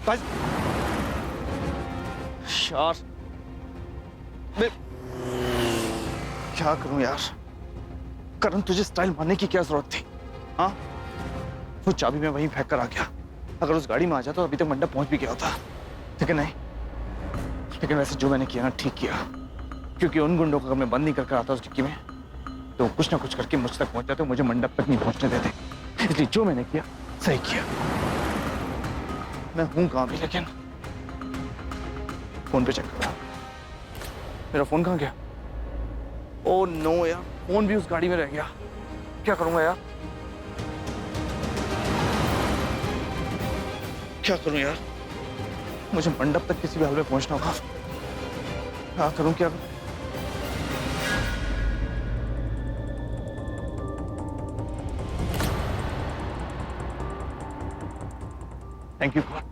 यार मैं क्या करूं यार? करण, तुझे स्टाइल मारने की क्या जरूरत थी? हाँ, वो चाबी में वहीं फेंक कर आ गया। अगर उस गाड़ी में आ जाता तो अभी तक मंडप पहुंच भी गया होता। लेकिन नहीं, लेकिन वैसे जो मैंने किया ना, ठीक किया। क्योंकि उन गुंडों को अगर मैं बंद नहीं करके आता उस डिक्की में, तो कुछ ना कुछ करके मुझ तक पहुंच जाते, मुझे मंडप तक नहीं पहुंचने देते। इसलिए जो मैंने किया सही किया। मैं हूं कहां भी, लेकिन फोन पे चेक करो। मेरा फोन कहां गया? ओह नो यार, फोन भी उस गाड़ी में रह गया। क्या करूंगा यार? क्या करूं यार? मुझे मंडप तक किसी भी हाल में पहुंचना होगा। क्या करूं, क्या करूं? थैंक यू गॉड,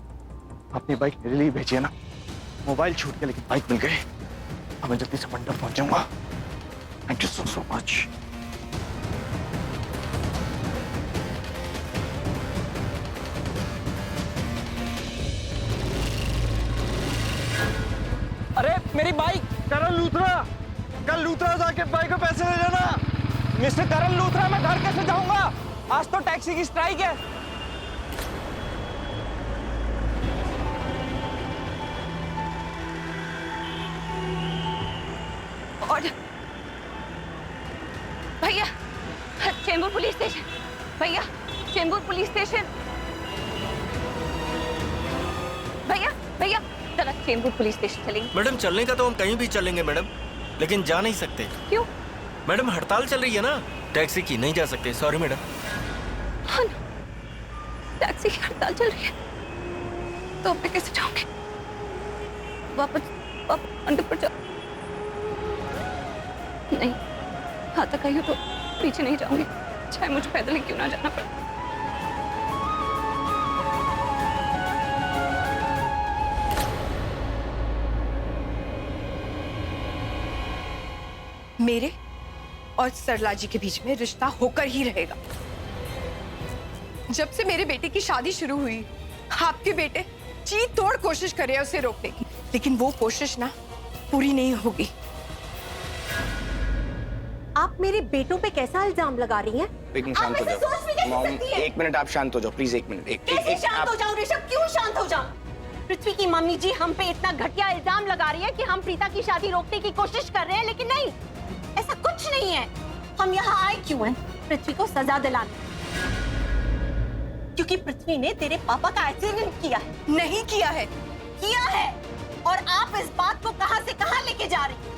अपनी बाइक मेरे लिए भेजी है ना। मोबाइल छूट गया लेकिन बाइक मिल गई। अब मैं जल्दी से मंडप पहुंच जाऊंगा। Thank you so much. अरे मेरी बाइक! करण लूथरा, कल लूथरा जाके बाइक पे पैसे ले लेना। मिस्टर करण लूथरा, मैं घर कैसे जाऊंगा? आज तो टैक्सी की स्ट्राइक है। और भैया, चेंबूर पुलिस स्टेशन। भैया, चेंबूर पुलिस स्टेशन। भैया भैया, चलो चेंबूर पुलिस स्टेशन चलेंगे। मैडम, चलने का तो हम कहीं भी चलेंगे मैडम, लेकिन जा नहीं सकते। क्यों? मैडम, हड़ताल चल रही है ना, टैक्सी की नहीं जा सकते। Sorry madam. हाँ, टैक्सी की हड़ताल चल रही है तो मैं कैसे जाऊंगी? वापस मंडप पर जाओ। नहीं, हाथ तक आई हो तो पीछे नहीं जाऊंगी, चाहे मुझे पैदल ही क्यों ना जाना पड़े। मेरे और सरला जी के बीच में रिश्ता होकर ही रहेगा। जब से मेरे बेटे की शादी शुरू हुई, आपके बेटे जी तोड़ कोशिश कर रहे हैं उसे रोकने की, लेकिन वो कोशिश ना पूरी नहीं होगी। आप मेरे बेटों पे कैसा इल्जाम लगा रही हैं? एक मिनट शांत हो जाओ मॉम, एक मिनट आप शांत हो जाओ प्लीज। एक मिनट, कैसे शांत हो जाऊं ऋषभ? क्यों शांत हो जाऊं? पृथ्वी की मम्मी जी हम पे इतना घटिया इल्जाम लगा रही है कि हम प्रीता की शादी रोकने की कोशिश कर रहे हैं, लेकिन नहीं, ऐसा कुछ नहीं है। हम यहाँ आए क्यों हैं? पृथ्वी को सजा दिलाने, क्योंकि पृथ्वी ने तेरे पापा का एक्सीडेंट किया है। नहीं किया है। किया है, और आप इस बात को कहां से कहां लेके जा रही हैं?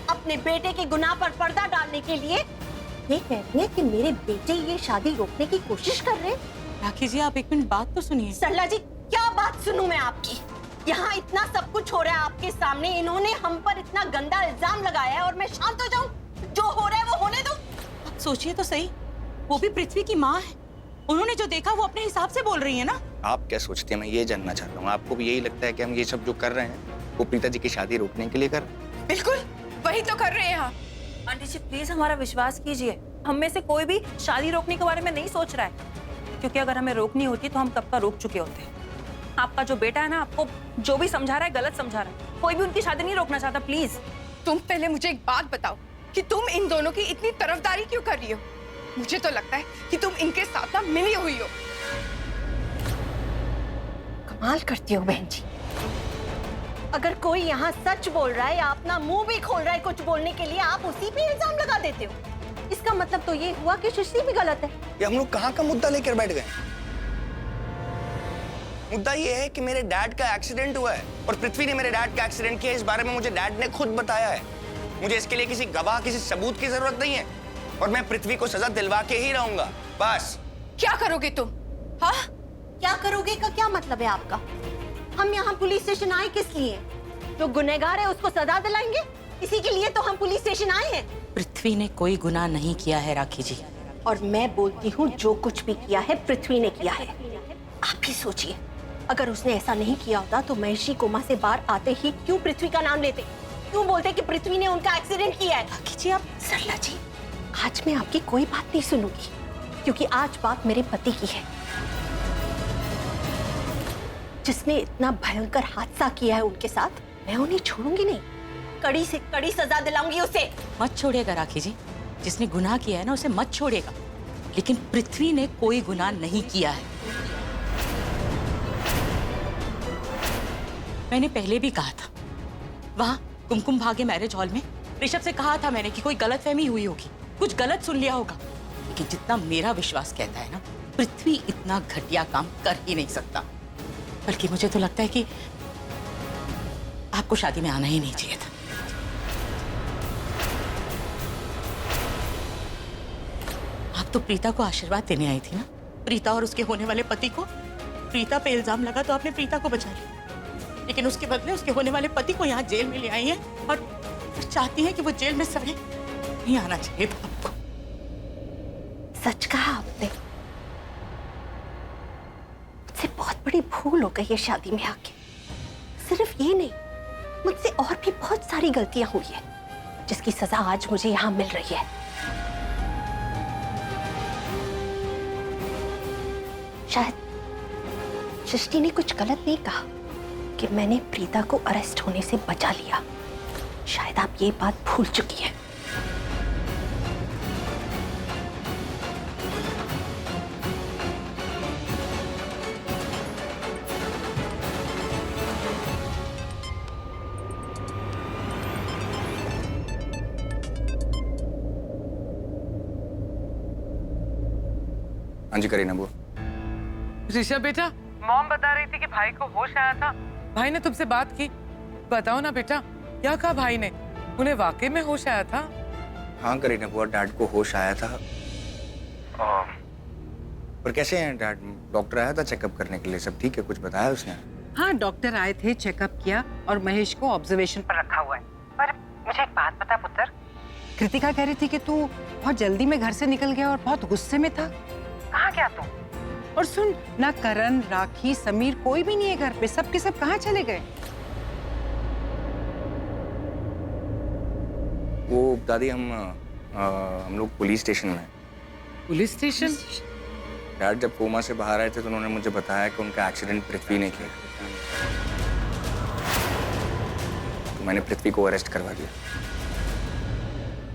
अपने बेटे के गुनाह पर पर्दा डालने के लिए ये कह रही है कि मेरे बेटे ये शादी रोकने की कोशिश कर रहे हैं। राखी जी, आप एक मिनट बात तो सुनिए। सरला जी, क्या बात सुनूं मैं आपकी? यहाँ इतना सब कुछ हो रहा है आपके सामने, इन्होंने हम पर इतना गंदा इल्जाम लगाया है और मैं शांत हो जाऊं? जो हो रहा है वो होने दो। आप सोचिए तो सही, वो भी पृथ्वी की माँ है। उन्होंने जो देखा वो अपने हिसाब से बोल रही है ना। आप क्या सोचते हैं, मैं ये जानना चाहता हूँ, आपको भी यही लगता है कि हम ये सब जो कर रहे हैं वो प्रीता जी की शादी रोकने के लिए कर रहे हैं? बिल्कुल वही तो कर रहे हैं हम। आंटी जी प्लीज हमारा विश्वास कीजिए, हम में से कोई भी शादी रोकने के बारे में नहीं सोच रहा है, क्योंकि अगर हमें रोकनी होती तो हम कब का रोक चुके होते। आपका जो बेटा है ना, आपको जो भी समझा रहा है गलत समझा रहा है। कोई भी उनकी शादी नहीं रोकना चाहता। प्लीज तुम पहले मुझे एक बात बताओ कि तुम इन दोनों की इतनी तरफदारी क्यों कर रही हो? मुझे तो लगता है कि तुम इनके साथ ना मिली हुई हो। कमाल करती हो बहन जी। अगर कोई यहाँ सच बोल रहा है या अपना मुंह भी खोल रहा है कुछ बोलने के लिए, आप उसी पे इल्जाम लगा देते हो। इसका मतलब तो ये हुआ कि सृष्टि भी गलत है। ये हम लोग कहाँ का मुद्दा लेकर बैठ गए? मुद्दा ये है कि मेरे डैड का एक्सीडेंट हुआ है और पृथ्वी ने मेरे डैड का एक्सीडेंट किया। इस बारे में मुझे डैड ने खुद बताया है। मुझे इसके लिए किसी गवाह, किसी सबूत की जरूरत नहीं है और मैं पृथ्वी को सजा दिलवा के ही रहूंगा, बस। क्या करोगे तुम? हाँ, क्या करोगे का क्या मतलब है आपका? हम यहाँ पुलिस स्टेशन आए किस लिए? जो गुनहगार है उसको सजा दिलाएंगे, इसी के लिए तो हम पुलिस स्टेशन आए हैं। पृथ्वी ने कोई गुनाह नहीं किया है राखी जी। और मैं बोलती हूँ जो कुछ भी किया है पृथ्वी ने किया है। आप ही सोचिए, अगर उसने ऐसा नहीं किया होता तो महेशी कोमा से बाहर आते ही क्यों पृथ्वी का नाम लेते? क्यों बोलते कि पृथ्वी ने उनका एक्सीडेंट किया है? राखी जी, आप सरला जी, आज मैं आपकी कोई बात नहीं सुनूंगी, क्योंकि आज बात मेरे पति की है। जिसने इतना भयंकर हादसा किया है उनके साथ, मैं उन्हें छोड़ूंगी नहीं। कड़ी से कड़ी सजा दिलाऊंगी उसे। मत छोड़िएगा राखी जी, जिसने गुनाह किया है ना उसे मत छोड़िएगा। लेकिन पृथ्वी ने कोई गुनाह नहीं किया है। मैंने पहले भी कहा था, वहां कुमकुम भाग्य मैरिज हॉल में ऋषभ से कहा था मैंने कि कोई गलतफहमी हुई होगी, कुछ गलत सुन लिया होगा। लेकिन जितना मेरा विश्वास कहता है ना, पृथ्वी इतना घटिया काम कर ही नहीं सकता। बल्कि मुझे तो लगता है कि आपको शादी में आना ही नहीं चाहिए था। आप तो प्रीता को आशीर्वाद देने आई थी ना, प्रीता और उसके होने वाले पति को। प्रीता पे इल्जाम लगा तो आपने प्रीता को बचा लिया, लेकिन उसके बदले उसके होने वाले पति को यहाँ जेल में ले आई हैं और चाहती हैं कि वो जेल में सड़े। नहीं आना चाहिए था आपको। सच कहा आपने। मुझसे बहुत बड़ी भूल हो गई है शादी में आके। सिर्फ ये नहीं, मुझसे और भी बहुत सारी गलतियां हुई है, जिसकी सजा आज मुझे यहाँ मिल रही है। शायद सृष्टि ने कुछ गलत नहीं कहा कि मैंने प्रीता को अरेस्ट होने से बचा लिया। शायद आप ये बात भूल चुकी हैं। हाँ जी करीना बुआ। ऋषभ बेटा, मॉम बता रही थी कि भाई को होश आया था। भाई ने तुमसे बात की? बताओ ना बेटा, क्या कहा भाई ने? उन्हें वाकई में होश आया था? हाँ करीना बुआ, डैड को होश आया था। पर कैसे हैं डैड? डॉक्टर आया था चेकअप करने के लिए, सब ठीक है? कुछ बताया उसने? हाँ, डॉक्टर आए थे, चेकअप किया और महेश को ऑब्जर्वेशन पर रखा हुआ है। पर मुझे एक बात बता पुत्र, कृतिका कह रही थी कि तू बहुत जल्दी में घर से निकल गया और बहुत गुस्से में था। कहाँ गया तू? और सुन ना, करण, राखी, समीर कोई भी नहीं है घर पे। सब के सब कहाँ चले गए? वो दादी हम लोग पुलिस स्टेशन में। Police station? डैड जब कोमा से बाहर आए थे तो उन्होंने मुझे बताया कि उनका एक्सीडेंट पृथ्वी ने किया। तो मैंने पृथ्वी को अरेस्ट करवा दिया।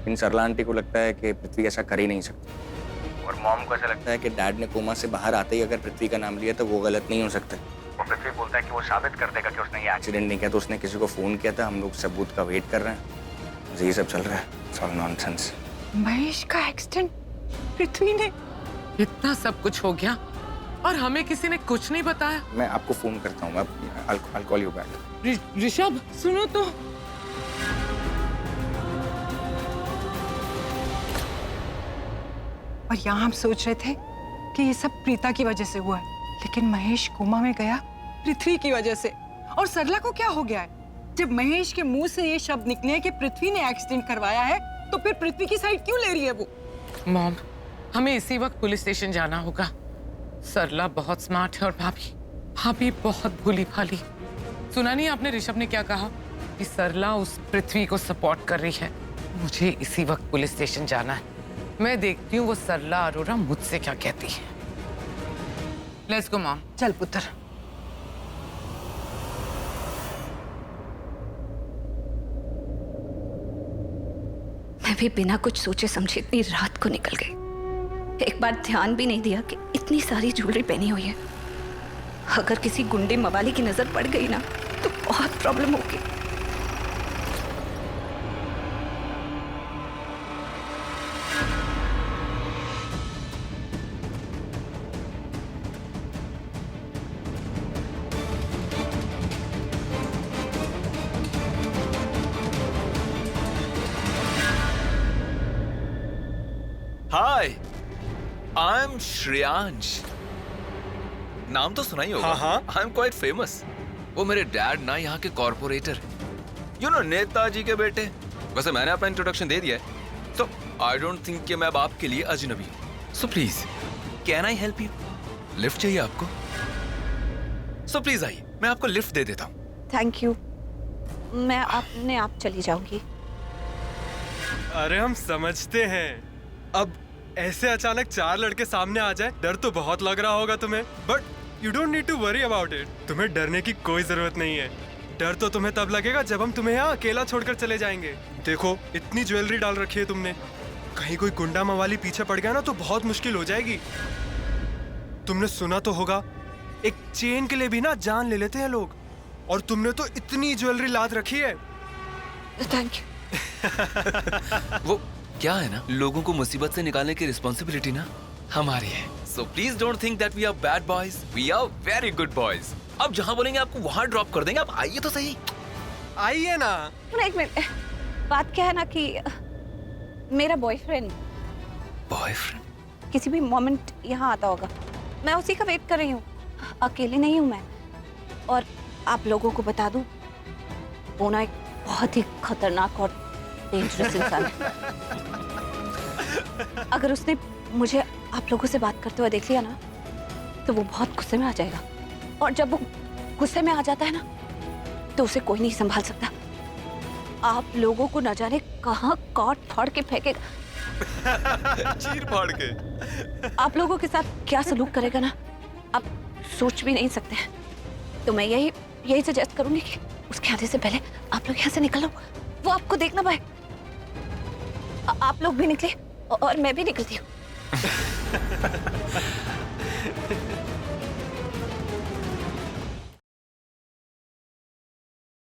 इन सरला आंटी को लगता है कि पृथ्वी ऐसा कर ही नहीं सकती, और मॉम को ऐसा लगता है कि डैड ने कोमा से बाहर आते ही अगर पृथ्वी का नाम लिया तो वो गलत नहीं हो सकता। और पृथ्वी बोलता है कि वो साबित कर देगा कि उसने ये एक्सीडेंट नहीं किया, तो उसने किसी को फोन किया था। हम लोग सबूत का वेट कर रहे हैं। ये सब चल रहा है, इट्स ऑल नॉनसेंस। महेश का एक्सीडेंट पृथ्वी ने? इतना सब कुछ हो गया और हमें किसी ने कुछ नहीं बताया। मैं आपको फोन करता हूँ, I'll call you back। Rishabh सुनो तो। और यहाँ हम सोच रहे थे कि ये सब प्रीता की वजह से हुआ है, लेकिन महेश कोमा में गया पृथ्वी की वजह से। और सरला को क्या हो गया है? जब महेश के मुंह से ये शब्द निकले कि पृथ्वी ने एक्सीडेंट करवाया है, तो फिर पृथ्वी की साइड क्यों ले रही है वो? मॉम, हमें इसी वक्त पुलिस स्टेशन जाना होगा। सरला बहुत स्मार्ट है और भाभी बहुत भोली भाली। सुना नहीं आपने ऋषभ ने क्या कहा? कि सरला उस पृथ्वी को सपोर्ट कर रही है। मुझे इसी वक्त पुलिस स्टेशन जाना है। मैं देखती हूँ वो सरला अरोरा मुझसे क्या कहती है। Let's go mom. चल पुत्र। मैं भी बिना कुछ सोचे समझे इतनी रात को निकल गई। एक बार ध्यान भी नहीं दिया कि इतनी सारी ज्वेलरी पहनी हुई है। अगर किसी गुंडे मवाली की नजर पड़ गई ना तो बहुत प्रॉब्लम होगी। हाय, आई एम श्रेयांश। नाम तो सुना ही होगा। हाँ, आई एम क्वाइट फेमस। वो मेरे डैड ना यहाँ के कॉर्पोरेटर, यू नो, नेताजी के बेटे। वैसे मैंने अपना इंट्रोडक्शन दे दिया है, तो आई डोंट थिंक कि मैं अब आपके लिए अजनबी हूँ। So please, can I help you? Lift चाहिए आपको? सो प्लीज आइए, मैं आपको लिफ्ट दे देता हूँ। थैंक यू, मैं अपने आप चली जाऊंगी। अरे हम समझते हैं। अब ऐसे अचानक चार लड़के सामने आ जाए, डर तो बहुत लग रहा होगा तुम्हें, but you don't need to worry about it. तुम्हें डरने की कोई जरूरत नहीं है। डर तो तुम्हें तब लगेगा जब हम तुम्हें यहाँ अकेला छोड़कर चले जाएंगे। देखो, इतनी ज्वेलरी डाल रखी है तुमने, कहीं कोई गुंडा मवाली पीछे पड़ गया ना तो बहुत मुश्किल हो जाएगी। तुमने सुना तो होगा, एक चेन के लिए भी ना जान ले लेते हैं लोग, और तुमने तो इतनी ज्वेलरी लाद रखी है। Thank you. वो क्या है ना, लोगों को मुसीबत से निकालने की रिस्पॉन्सिबिलिटी ना हमारी है। So please don't think that we are bad boys, we are very good boys. अब जहाँ बोलेंगे आपको वहाँ ड्रॉप कर देंगे, आप आइए तो सही। आइए ना। एक मिनट, बात क्या है ना कि मेरा बॉयफ्रेंड किसी भी मोमेंट यहाँ आता होगा, मैं उसी का वेट कर रही हूँ। अकेले नहीं हूँ मैं, और आप लोगों को बता दूँ, वो ना एक बहुत ही खतरनाक और डेंजरस इंसान है। अगर उसने मुझे आप लोगों से बात करते हुए देख लिया ना, तो वो बहुत गुस्से में आ जाएगा, और जब वो गुस्से में आ जाता है ना, तो उसे कोई नहीं संभाल सकता। आप लोगों को न जाने कहाँ काट फाड़ के फेंकेगा, चीर फाड़ के। आप लोगों के साथ क्या सलूक करेगा ना, आप सोच भी नहीं सकते। तो मैं यही सजेस्ट करूंगी कि उसके आने से पहले आप लोग यहाँ से निकलो, वो आपको देखना पाए। आप लोग भी निकले और मैं भी निकलती हूँ।